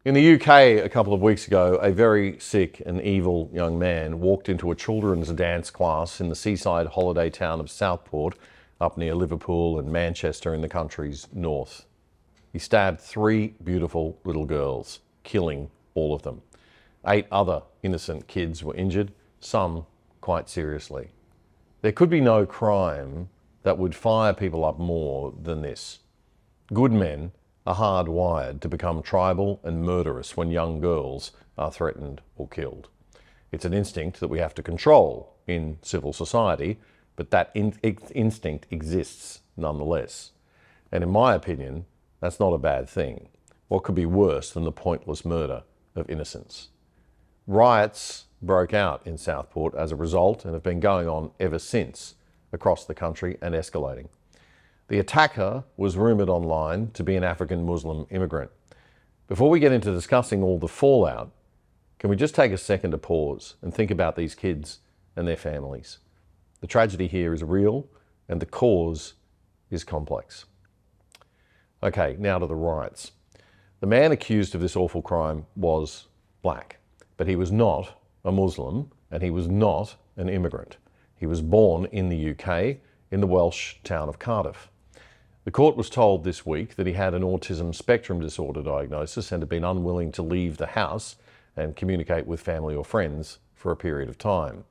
In the UK a couple of weeks ago, a very sick and evil young man walked into a children's dance class in the seaside holiday town of Southport, up near Liverpool and Manchester in the country's north. He stabbed 3 beautiful little girls, killing all of them. 8 other innocent kids were injured, some quite seriously. There could be no crime that would fire people up more than this. Good men are hardwired to become tribal and murderous when young girls are threatened or killed. It's an instinct that we have to control in civil society, but that instinct exists nonetheless. And in my opinion, that's not a bad thing. What could be worse than the pointless murder of innocents? Riots broke out in Southport as a result and have been going on ever since across the country and escalating. The attacker was rumoured online to be an African Muslim immigrant. Before we get into discussing all the fallout, can we just take a second to pause and think about these kids and their families? The tragedy here is real and the cause is complex. Okay, now to the riots. The man accused of this awful crime was black, but he was not a Muslim and he was not an immigrant. He was born in the UK in the Welsh town of Cardiff. The court was told this week that he had an autism spectrum disorder diagnosis and had been unwilling to leave the house and communicate with family or friends for a period of time.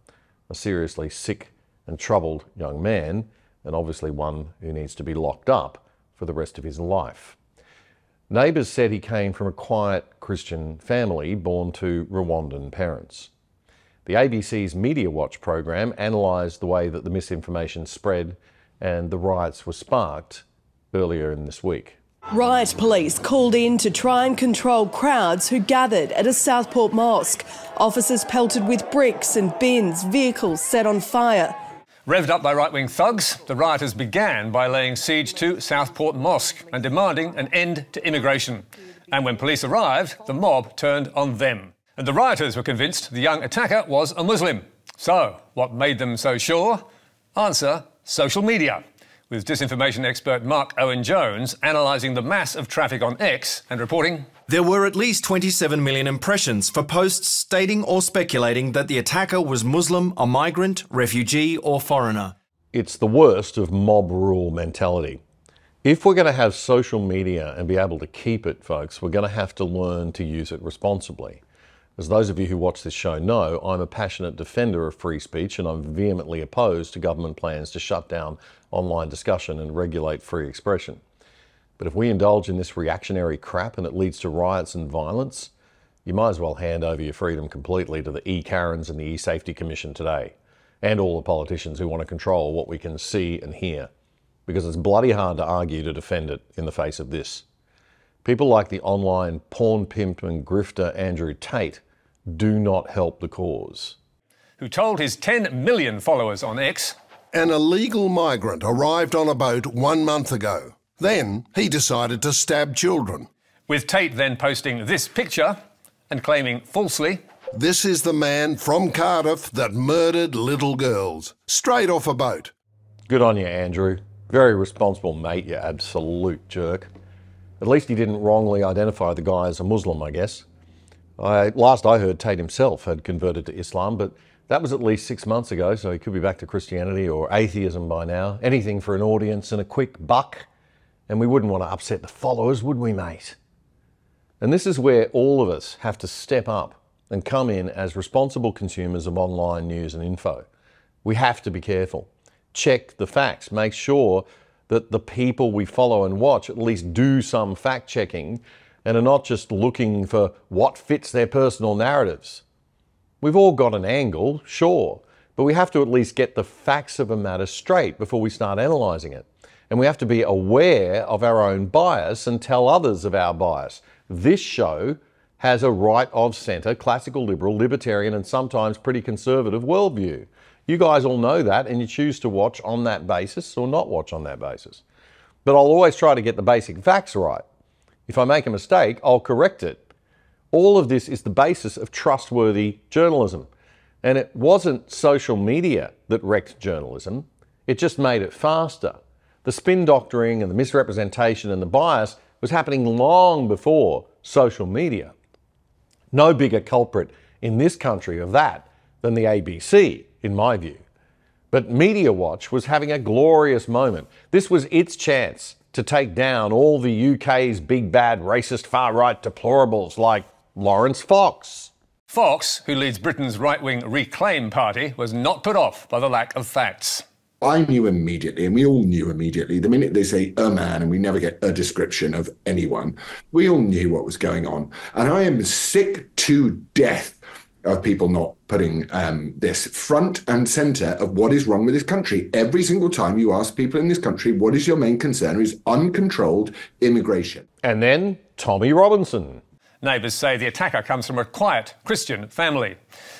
A seriously sick and troubled young man, and obviously one who needs to be locked up for the rest of his life. Neighbours said he came from a quiet Christian family born to Rwandan parents. The ABC's Media Watch program analysed the way that the misinformation spread and the riots were sparked earlier in this week. Riot police called in to try and control crowds who gathered at a Southport mosque. Officers pelted with bricks and bins, vehicles set on fire. Revved up by right-wing thugs, the rioters began by laying siege to Southport Mosque and demanding an end to immigration. And when police arrived, the mob turned on them. And the rioters were convinced the young attacker was a Muslim. So, what made them so sure? Answer: social media. With disinformation expert Mark Owen-Jones analysing the mass of traffic on X and reporting, there were at least 27 million impressions for posts stating or speculating that the attacker was Muslim, a migrant, refugee or foreigner. It's the worst of mob rule mentality. If we're going to have social media and be able to keep it, folks, we're going to have to learn to use it responsibly. As those of you who watch this show know, I'm a passionate defender of free speech and I'm vehemently opposed to government plans to shut down online discussion and regulate free expression. But if we indulge in this reactionary crap and it leads to riots and violence, you might as well hand over your freedom completely to the E-Karens and the E-Safety Commission today, and all the politicians who want to control what we can see and hear, because it's bloody hard to argue to defend it in the face of this. People like the online porn pimp and grifter Andrew Tate do not help the cause. Who told his 10 million followers on X, an illegal migrant arrived on a boat 1 month ago. Then he decided to stab children. With Tate then posting this picture and claiming falsely, this is the man from Cardiff that murdered little girls, straight off a boat. Good on you, Andrew. Very responsible, mate, you absolute jerk. At least he didn't wrongly identify the guy as a Muslim, I guess. Last I heard, Tate himself had converted to Islam, but that was at least 6 months ago, so he could be back to Christianity or atheism by now. Anything for an audience and a quick buck. And we wouldn't want to upset the followers, would we, mate? And this is where all of us have to step up and come in as responsible consumers of online news and info. We have to be careful. Check the facts. Make sure that the people we follow and watch at least do some fact checking and are not just looking for what fits their personal narratives. We've all got an angle, sure, but we have to at least get the facts of a matter straight before we start analysing it. And we have to be aware of our own bias and tell others of our bias. This show has a right of centre, classical liberal, libertarian and sometimes pretty conservative worldview. You guys all know that and you choose to watch on that basis or not watch on that basis. But I'll always try to get the basic facts right. If I make a mistake, I'll correct it. All of this is the basis of trustworthy journalism. And it wasn't social media that wrecked journalism. It just made it faster. The spin doctoring and the misrepresentation and the bias was happening long before social media. No bigger culprit in this country of that than the ABC, in my view. But Media Watch was having a glorious moment. This was its chance to take down all the UK's big bad racist far-right deplorables like Lawrence Fox. Fox, who leads Britain's right-wing Reclaim party, was not put off by the lack of facts. I knew immediately, and we all knew immediately, the minute they say a man and we never get a description of anyone, we all knew what was going on. And I am sick to death of people not putting this front and centre of what is wrong with this country. Every single time you ask people in this country, what is your main concern, is uncontrolled immigration. And then Tommy Robinson. Neighbours say the attacker comes from a quiet Christian family.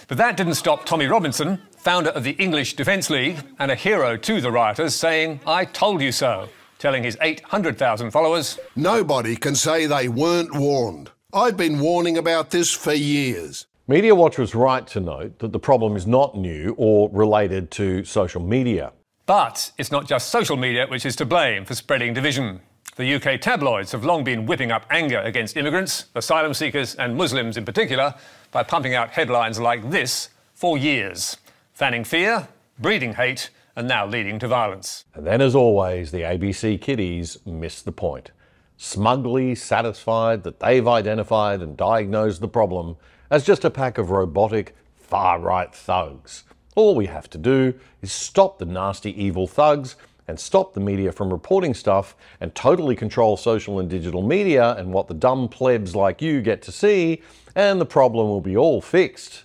But that didn't stop Tommy Robinson, founder of the English Defence League and a hero to the rioters, saying, "I told you so," telling his 800,000 followers, Nobody can say they weren't warned. I've been warning about this for years. Media Watch was right to note that the problem is not new or related to social media. But it's not just social media which is to blame for spreading division. The UK tabloids have long been whipping up anger against immigrants, asylum seekers and Muslims in particular, by pumping out headlines like this for years, fanning fear, breeding hate and now leading to violence. And then, as always, the ABC kiddies miss the point. Smugly satisfied that they've identified and diagnosed the problem as just a pack of robotic, far-right thugs. All we have to do is stop the nasty, evil thugs and stop the media from reporting stuff and totally control social and digital media and what the dumb plebs like you get to see, and the problem will be all fixed.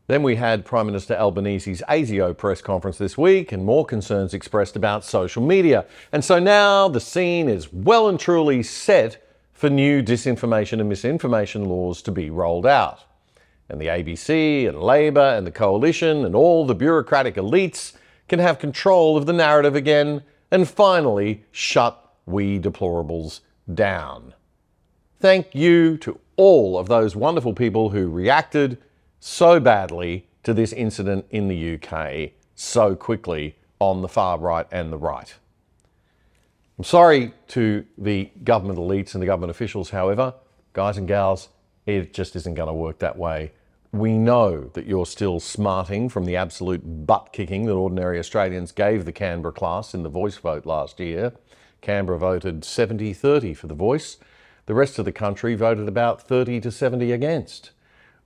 Then we had Prime Minister Albanese's ASIO press conference this week and more concerns expressed about social media. And so now the scene is well and truly set for new disinformation and misinformation laws to be rolled out. And the ABC and Labor and the Coalition and all the bureaucratic elites can have control of the narrative again and finally shut we deplorables down. Thank you to all of those wonderful people who reacted so badly to this incident in the UK so quickly on the far right and the right. I'm sorry to the government elites and the government officials, however, guys and gals, it just isn't going to work that way. We know that you're still smarting from the absolute butt-kicking that ordinary Australians gave the Canberra class in the Voice vote last year. Canberra voted 70-30 for the Voice. The rest of the country voted about 30 to 70 against.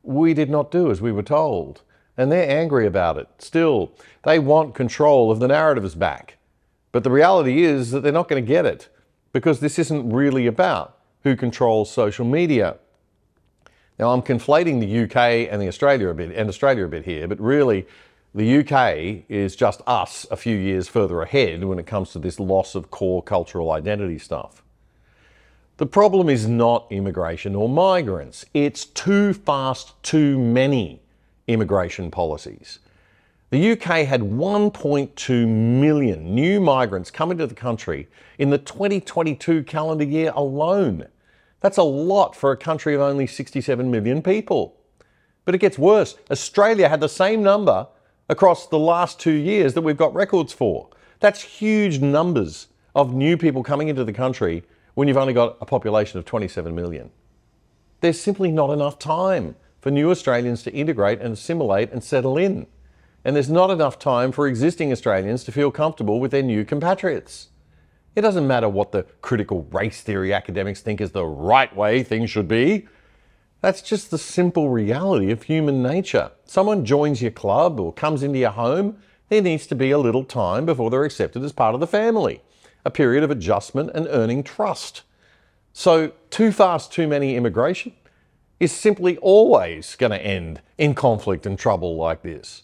We did not do as we were told, and they're angry about it. Still, they want control of the narratives back. But the reality is that they're not going to get it, because this isn't really about who controls social media. Now, I'm conflating the UK and Australia a bit here, but really the UK is just us a few years further ahead when it comes to this loss of core cultural identity stuff. The problem is not immigration or migrants. It's too fast, too many immigration policies. The UK had 1.2 million new migrants come into the country in the 2022 calendar year alone. That's a lot for a country of only 67 million people. But it gets worse. Australia had the same number across the last 2 years that we've got records for. That's huge numbers of new people coming into the country when you've only got a population of 27 million. There's simply not enough time for new Australians to integrate and assimilate and settle in. And there's not enough time for existing Australians to feel comfortable with their new compatriots. It doesn't matter what the critical race theory academics think is the right way things should be. That's just the simple reality of human nature. Someone joins your club or comes into your home, there needs to be a little time before they're accepted as part of the family. A period of adjustment and earning trust. So too fast, too many immigration is simply always going to end in conflict and trouble like this.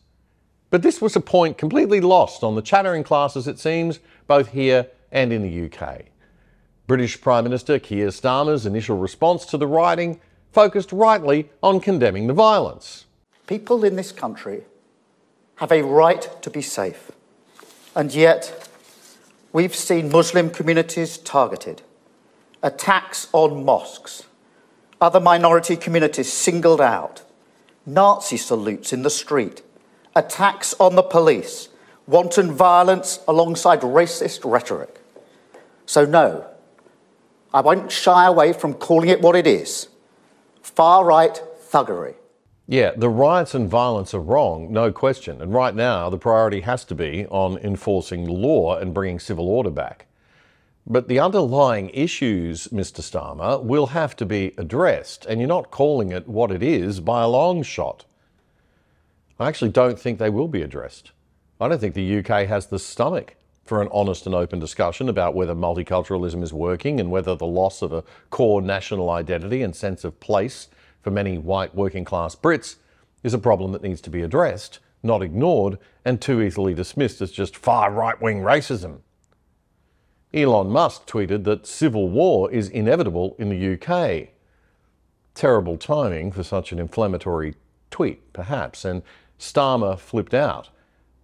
But this was a point completely lost on the chattering classes, it seems, both here and in the UK. British Prime Minister Keir Starmer's initial response to the rioting focused rightly on condemning the violence. People in this country have a right to be safe, and yet we've seen Muslim communities targeted, attacks on mosques, other minority communities singled out, Nazi salutes in the street, attacks on the police, wanton violence alongside racist rhetoric. So no, I won't shy away from calling it what it is. far-right thuggery. Yeah, the riots and violence are wrong, no question. And right now, the priority has to be on enforcing the law and bringing civil order back. But the underlying issues, Mr. Starmer, will have to be addressed, and you're not calling it what it is by a long shot. I actually don't think they will be addressed. I don't think the UK has the stomach for an honest and open discussion about whether multiculturalism is working and whether the loss of a core national identity and sense of place for many white working class Brits is a problem that needs to be addressed, not ignored, and too easily dismissed as just far right-wing racism. Elon Musk tweeted that civil war is inevitable in the UK. Terrible timing for such an inflammatory tweet, perhaps, and Starmer flipped out.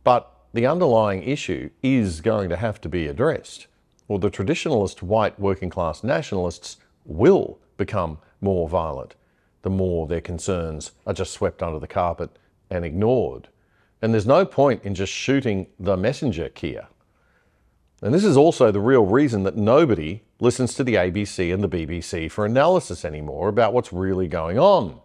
But the underlying issue is going to have to be addressed, or the traditionalist white working class nationalists will become more violent the more their concerns are just swept under the carpet and ignored. And there's no point in just shooting the messenger, Keir. And this is also the real reason that nobody listens to the ABC and the BBC for analysis anymore about what's really going on.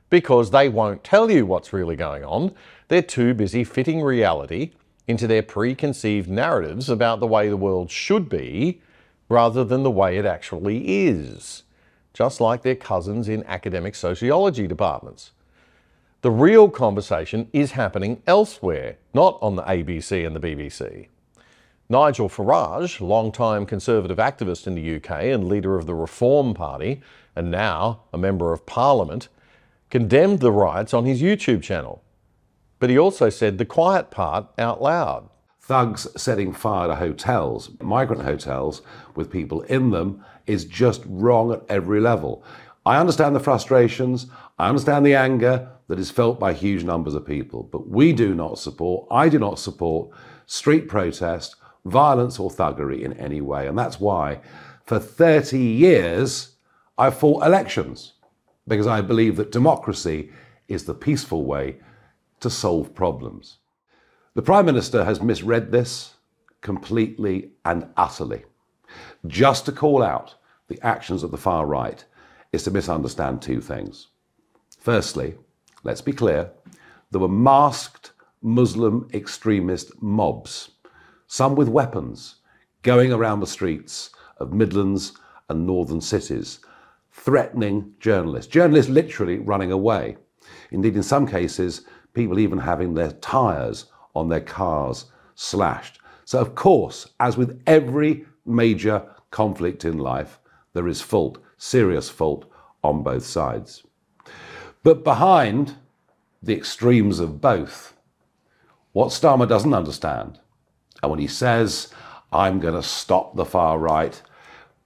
Because they won't tell you what's really going on. They're too busy fitting reality into their preconceived narratives about the way the world should be, rather than the way it actually is. Just like their cousins in academic sociology departments. The real conversation is happening elsewhere, not on the ABC and the BBC. Nigel Farage, long-time Conservative activist in the UK and leader of the Reform Party, and now a Member of Parliament, condemned the riots on his YouTube channel. But he also said the quiet part out loud. Thugs setting fire to hotels, migrant hotels, with people in them is just wrong at every level. I understand the frustrations, I understand the anger that is felt by huge numbers of people, but I do not support street protest, violence or thuggery in any way. And that's why for 30 years I've fought elections, because I believe that democracy is the peaceful way to solve problems. The Prime Minister has misread this completely and utterly. Just to call out the actions of the far right is to misunderstand two things. Firstly, let's be clear, there were masked Muslim extremist mobs, some with weapons, going around the streets of Midlands and northern cities, threatening journalists literally running away. Indeed, in some cases, people even having their tyres on their cars slashed. So of course, as with every major conflict in life, there is fault, serious fault on both sides. But behind the extremes of both, what Starmer doesn't understand, and when he says, I'm going to stop the far right,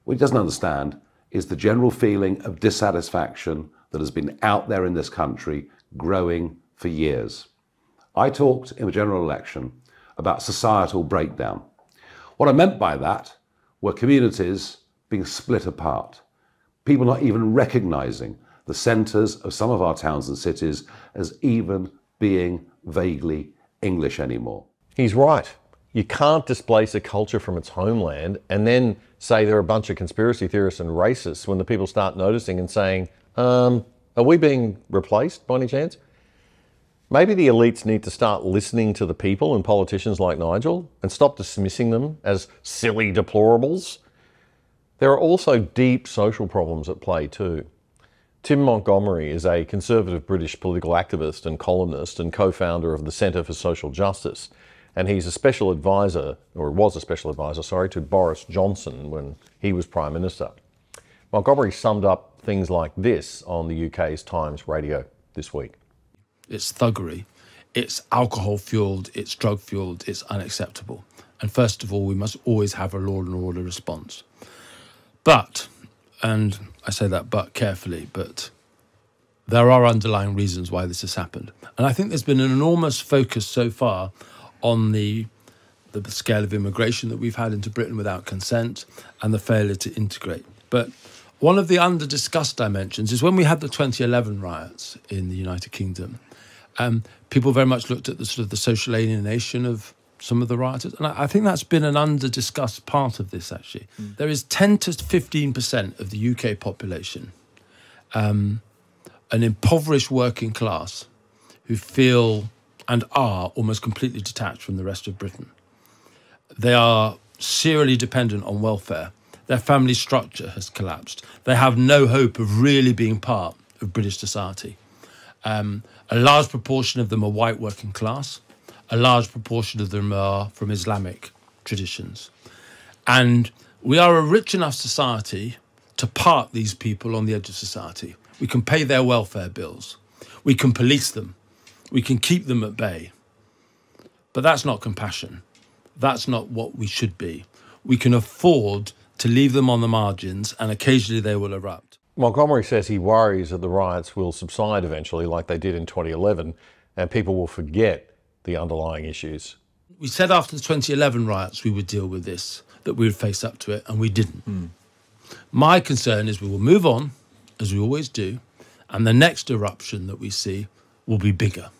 what he doesn't understand is the general feeling of dissatisfaction that has been out there in this country growing for years. I talked in the general election about societal breakdown. What I meant by that were communities being split apart, people not even recognising the centres of some of our towns and cities as even being vaguely English anymore. He's right. You can't displace a culture from its homeland and then say they're a bunch of conspiracy theorists and racists when the people start noticing and saying, are we being replaced by any chance? Maybe the elites need to start listening to the people and politicians like Nigel and stop dismissing them as silly deplorables. There are also deep social problems at play too. Tim Montgomery is a conservative British political activist and columnist and co-founder of the Centre for Social Justice. And he's a special advisor, or was a special advisor, sorry, to Boris Johnson when he was Prime Minister. Montgomery summed up things like this on the UK's Times Radio this week. It's thuggery, it's alcohol-fuelled, it's drug-fuelled, it's unacceptable. And first of all, we must always have a law and order response. But, and I say that but carefully, but there are underlying reasons why this has happened. And I think there's been an enormous focus so far on the scale of immigration that we've had into Britain without consent and the failure to integrate. But one of the under-discussed dimensions is when we had the 2011 riots in the United Kingdom, people very much looked at the sort of the social alienation of some of the rioters. And I think that's been an under-discussed part of this, actually. There is 10 to 15% of the UK population an impoverished working class who feel and are almost completely detached from the rest of Britain. They are serially dependent on welfare. Their family structure has collapsed. They have no hope of really being part of British society. A large proportion of them are white working class. A large proportion of them are from Islamic traditions. And we are a rich enough society to park these people on the edge of society. We can pay their welfare bills. We can police them. We can keep them at bay. But that's not compassion. That's not what we should be. We can afford to leave them on the margins, and occasionally they will erupt. Montgomery says he worries that the riots will subside eventually, like they did in 2011, and people will forget the underlying issues. We said after the 2011 riots we would deal with this, that we would face up to it, and we didn't. My concern is we will move on, as we always do, and the next eruption that we see will be bigger.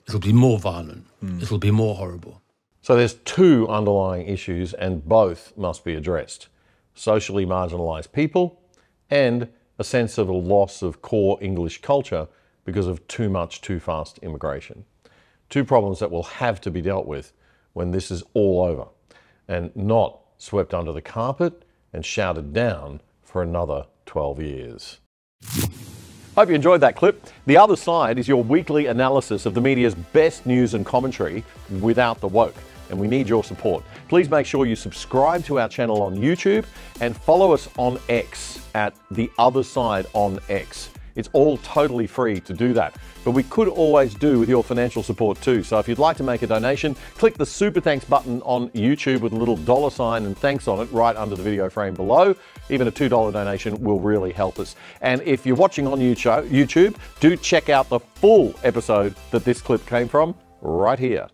It'll be more violent. It'll be more horrible. So there's two underlying issues, and both must be addressed. Socially marginalised people and a sense of a loss of core English culture because of too much, too fast immigration. Two problems that will have to be dealt with when this is all over, and not swept under the carpet and shouted down for another 12 years. Hope you enjoyed that clip. The Other Side is your weekly analysis of the media's best news and commentary without the woke, and we need your support. Please make sure you subscribe to our channel on YouTube and follow us on X at The Other Side on X. It's all totally free to do that, but we could always do with your financial support too. So if you'd like to make a donation, click the Super Thanks button on YouTube with a little $ and thanks on it right under the video frame below. Even a $2 donation will really help us. And if you're watching on YouTube, do check out the full episode that this clip came from right here.